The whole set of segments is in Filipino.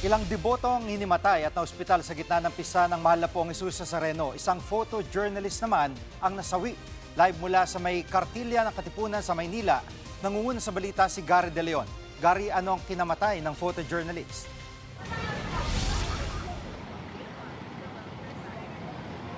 Ilang debotong hinimatay at naospital sa gitna ng pisa ng mahal na Poong Jesus Nazareno. Isang photojournalist naman ang nasawi. Live mula sa may kartilya ng Katipunan sa Maynila, nangunguna sa balita si Gary De Leon. Gary, ano ang kinamatay ng photojournalist?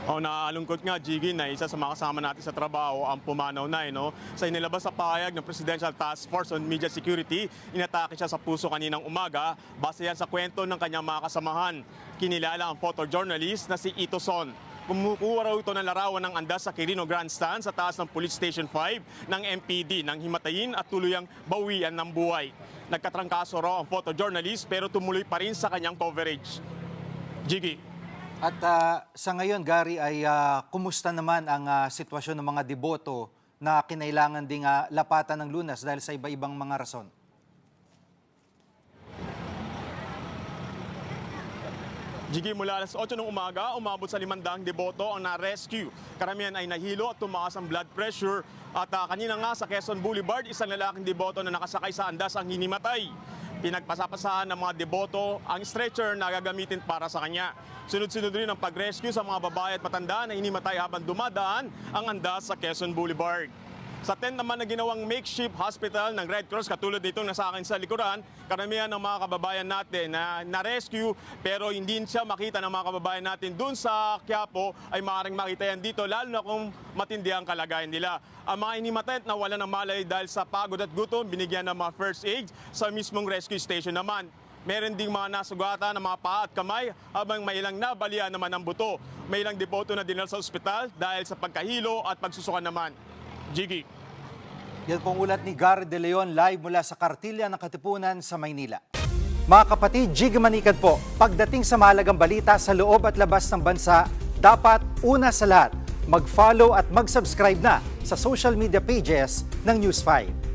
Naalungkot nga, Jiggy, na isa sa mga kasama natin sa trabaho ang pumanaw na. Sa inilabas sa pahayag ng Presidential Task Force on Media Security, inatake siya sa puso kaninang umaga. Base yan sa kwento ng kanyang mga kasamahan. Kinilala ang photojournalist na si Ito Son. Kumukuha raw ito ng larawan ng andas sa Quirino Grandstand sa taas ng Police Station 5 ng MPD nang himatayin at tuluyang bawian ng buhay. Nagkatrangkaso raw ang photojournalist pero tumuloy pa rin sa kanyang coverage. Jiggy. At sa ngayon, Gary, ay kumusta naman ang sitwasyon ng mga deboto na kinailangan ding lapatan ng lunas dahil sa iba-ibang mga rason? Jiggy, mula alas 8 ng umaga, umabot sa 500 deboto ang na-rescue. Karamihan ay nahilo at tumaas ang blood pressure. At kanina nga sa Quezon Boulevard, isang lalaking deboto na nakasakay sa andas ang hinimatay. Pinagpasapasahan ng mga deboto ang stretcher na gagamitin para sa kanya. Sunod-sunod rin ang pag-rescue sa mga babae at matanda na hinimatay habang dumadaan ang andas sa Quezon Boulevard. Sa tent naman na ginawang makeshift hospital ng Red Cross, katulad nitong nasa akin sa likuran, karamihan ng mga kababayan natin na na-rescue pero hindi siya makita ng mga kababayan natin dun sa Quiapo ay maaaring makita yan dito, lalo na kung matindi ang kalagayan nila. Ang mga hinimatay at nawala ng malay dahil sa pagod at gutom, binigyan ng mga first aid sa mismong rescue station naman. Meron ding mga nasugatan ng mga paa at kamay habang may ilang nabalian naman ng buto. May ilang deboto na dinala sa ospital dahil sa pagkahilo at pagsusukan naman. Jiggy. Yan pong ulat ni Gary De Leon live mula sa kartilya ng Katipunan sa Maynila. Mga kapatid, Jiggy Manikad po, pagdating sa mahalagang balita sa loob at labas ng bansa, dapat una sa lahat, mag-follow at mag-subscribe na sa social media pages ng News 5.